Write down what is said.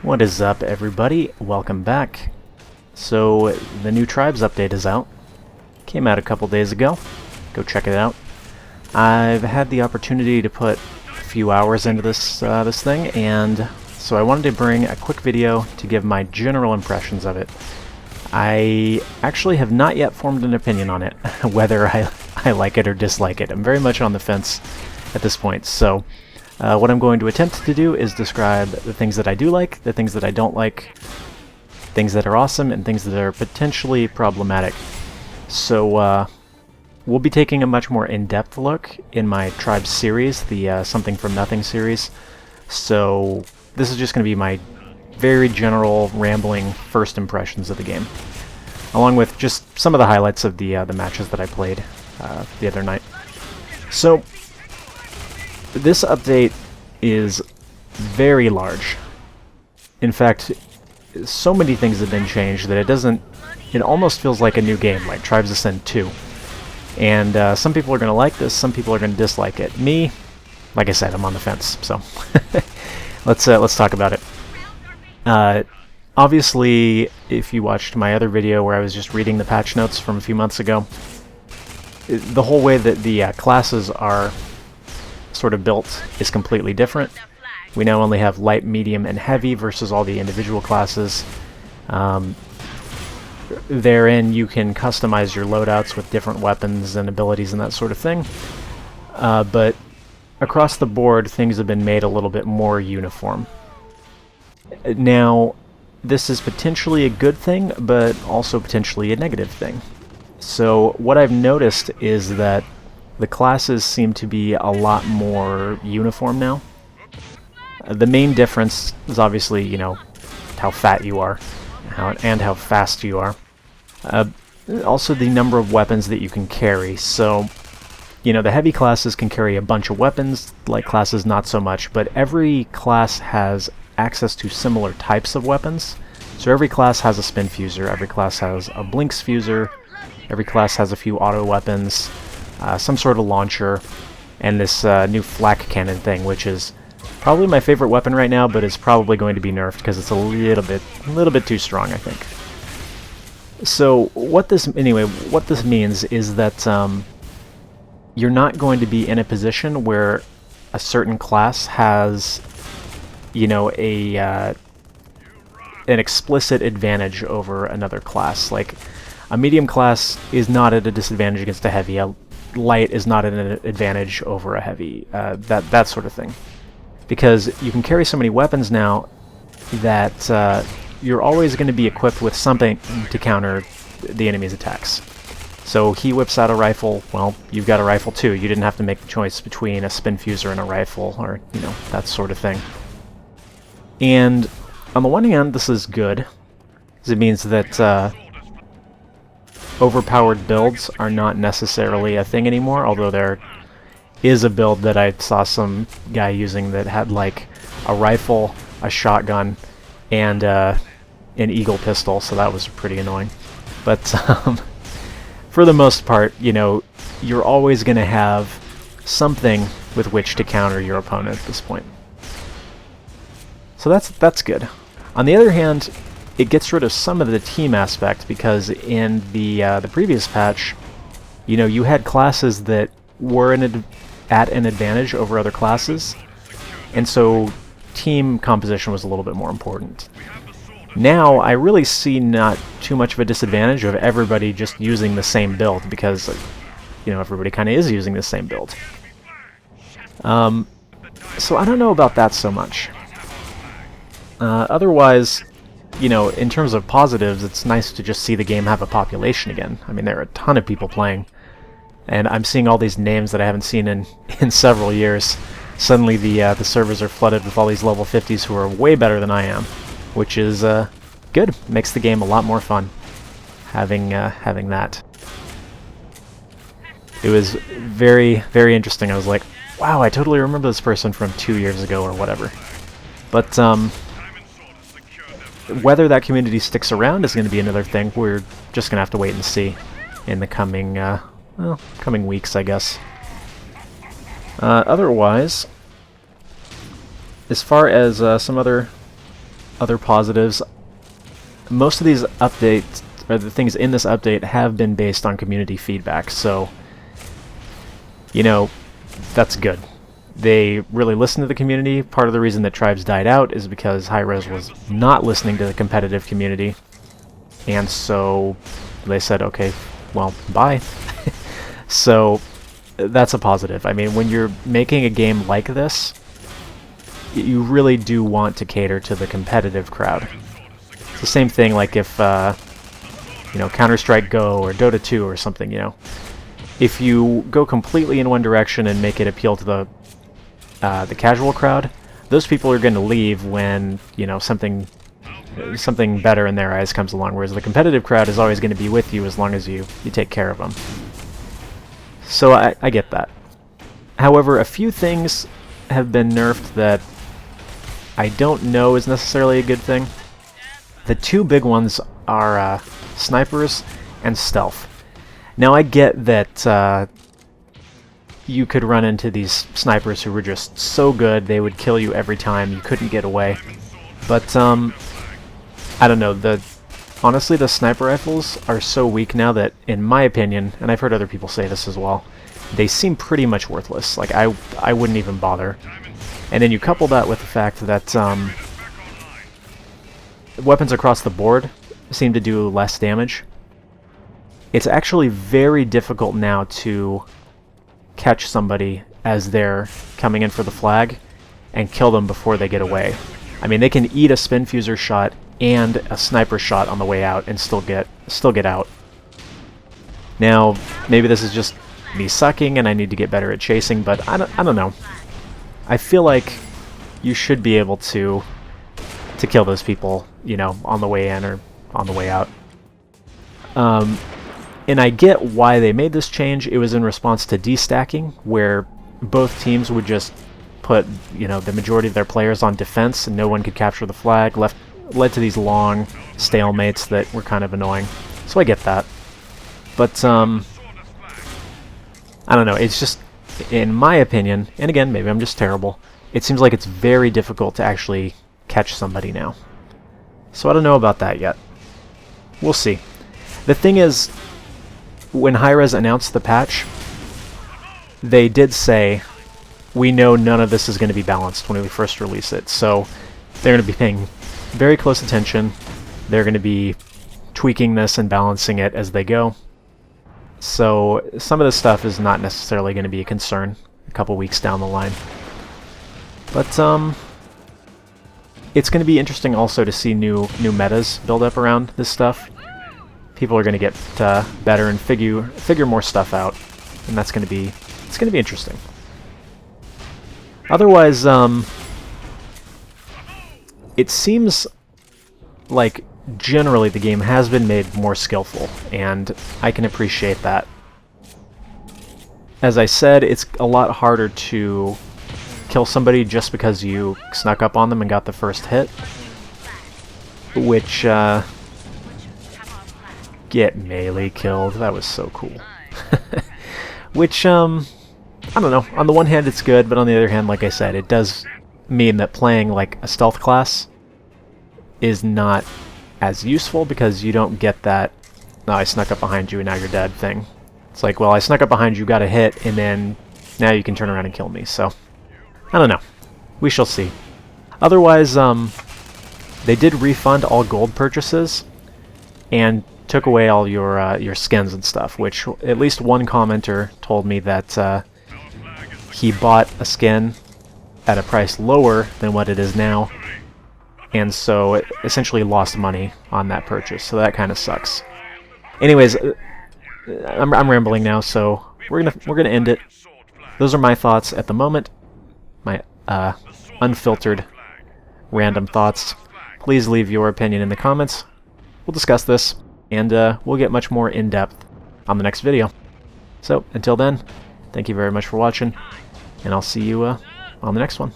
What is up, everybody? Welcome back. So, the new Tribes update is out. Came out a couple days ago. Go check it out. I've had the opportunity to put a few hours into this thing, and so I wanted to bring a quick video to give my general impressions of it. I actually have not yet formed an opinion on it, whether I like it or dislike it. I'm very much on the fence at this point, so what I'm going to attempt to do is describe the things that I do like, the things that I don't like, things that are awesome, and things that are potentially problematic. So we'll be taking a much more in-depth look in my Tribes series, the Something from Nothing series. So this is just going to be my very general, rambling first impressions of the game, along with just some of the highlights of the matches that I played the other night. So this update is very large. In fact, so many things have been changed that it almost feels like a new game, like Tribes Ascend 2. And some people are going to like this, some people are going to dislike it. Me, like I said, I'm on the fence, so let's talk about it. Obviously, if you watched my other video where I was just reading the patch notes from a few months ago, the whole way that the classes are sort of built is completely different. We now only have light, medium, and heavy versus all the individual classes. Therein you can customize your loadouts with different weapons and abilities and that sort of thing. But across the board, things have been made a little bit more uniform. Now, this is potentially a good thing, but also potentially a negative thing. So what I've noticed is that the classes seem to be a lot more uniform now. The main difference is obviously, you know, how fat you are, and how fast you are. Also the number of weapons that you can carry. So, you know, the heavy classes can carry a bunch of weapons, light classes not so much, but every class has access to similar types of weapons. So every class has a spin fuser, every class has a blinks fuser, every class has a few auto weapons, some sort of launcher, and this new flak cannon thing, which is probably my favorite weapon right now, but is probably going to be nerfed because it's a little bit too strong, I think. So what this means is that you're not going to be in a position where a certain class has, you know, an explicit advantage over another class. Like a medium class is not at a disadvantage against a heavy. A light is not at an advantage over a heavy. That sort of thing. Because you can carry so many weapons now that you're always going to be equipped with something to counter the enemy's attacks. So he whips out a rifle, well, you've got a rifle too. You didn't have to make the choice between a spin fuser and a rifle, or, you know, that sort of thing. And on the one hand, this is good, because it means that overpowered builds are not necessarily a thing anymore, although there is a build that I saw some guy using that had like a rifle, a shotgun, and an eagle pistol, so that was pretty annoying. But for the most part, you know, you're always going to have something with which to counter your opponent at this point. So that's good. On the other hand, it gets rid of some of the team aspect, because in the previous patch, you know, you had classes that were at an advantage over other classes, and so team composition was a little bit more important. Now I really see not too much of a disadvantage of everybody just using the same build, because, you know, everybody kind of is using the same build. So I don't know about that so much. Otherwise, you know, in terms of positives, it's nice to just see the game have a population again. I mean, there are a ton of people playing, and I'm seeing all these names that I haven't seen in several years. Suddenly the servers are flooded with all these level 50s who are way better than I am, which is good. Makes the game a lot more fun having that. It was very, very interesting. I was like, wow, I totally remember this person from 2 years ago or whatever. But whether that community sticks around is going to be another thing. We're just going to have to wait and see in the coming weeks, I guess. Otherwise, as far as some other other positives, most of these updates, or the things in this update, have been based on community feedback, so, you know, that's good. They really listened to the community. Part of the reason that Tribes died out is because Hi-Rez was not listening to the competitive community, and so they said, okay, well, bye. So that's a positive. I mean, when you're making a game like this, you really do want to cater to the competitive crowd. It's the same thing like if, you know, Counter-Strike Go or Dota 2 or something, you know. If you go completely in one direction and make it appeal to the casual crowd, those people are going to leave when, you know, something better in their eyes comes along, whereas the competitive crowd is always going to be with you as long as you take care of them. So I get that. However, a few things have been nerfed that I don't know is necessarily a good thing. The two big ones are snipers and stealth. Now I get that you could run into these snipers who were just so good they would kill you every time, you couldn't get away. But I don't know, honestly the sniper rifles are so weak now that, in my opinion, and I've heard other people say this as well, they seem pretty much worthless. Like, I wouldn't even bother. And then you couple that with the fact that weapons across the board seem to do less damage. It's actually very difficult now to catch somebody as they're coming in for the flag and kill them before they get away. I mean, they can eat a spin fuser shot and a sniper shot on the way out and still get out. Now, maybe this is just me sucking and I need to get better at chasing, but I don't know. I feel like you should be able to kill those people, you know, on the way in or on the way out. And I get why they made this change. It was in response to destacking, where both teams would just put, you know, the majority of their players on defense and no one could capture the flag, led to these long stalemates that were kind of annoying. So I get that. But, I don't know, it's just, in my opinion, and again, maybe I'm just terrible, it seems like it's very difficult to actually catch somebody now. So I don't know about that yet. We'll see. The thing is, when Hi-Rez announced the patch, they did say, we know none of this is going to be balanced when we first release it, so they're going to be paying very close attention. They're going to be tweaking this and balancing it as they go. So some of this stuff is not necessarily going to be a concern a couple weeks down the line. But it's going to be interesting also to see new metas build up around this stuff. People are going to get better and figure more stuff out, and it's going to be interesting. Otherwise, it seems like generally the game has been made more skillful, and I can appreciate that. As I said, it's a lot harder to kill somebody just because you snuck up on them and got the first hit, which, get melee killed, that was so cool. Which, I don't know, on the one hand it's good, but on the other hand, like I said, it does mean that playing like a stealth class is not as useful because you don't get that, no, I snuck up behind you and now you're dead thing. It's like, well, I snuck up behind you, got a hit, and then now you can turn around and kill me, so I don't know. We shall see. Otherwise, they did refund all gold purchases and took away all your skins and stuff, which at least one commenter told me that he bought a skin at a price lower than what it is now, and so it essentially lost money on that purchase, so that kind of sucks. Anyways, I'm rambling now, so we're gonna end it. Those are my thoughts at the moment, my unfiltered random thoughts. Please leave your opinion in the comments. We'll discuss this, and we'll get much more in-depth on the next video. So, until then, thank you very much for watching, and I'll see you on the next one.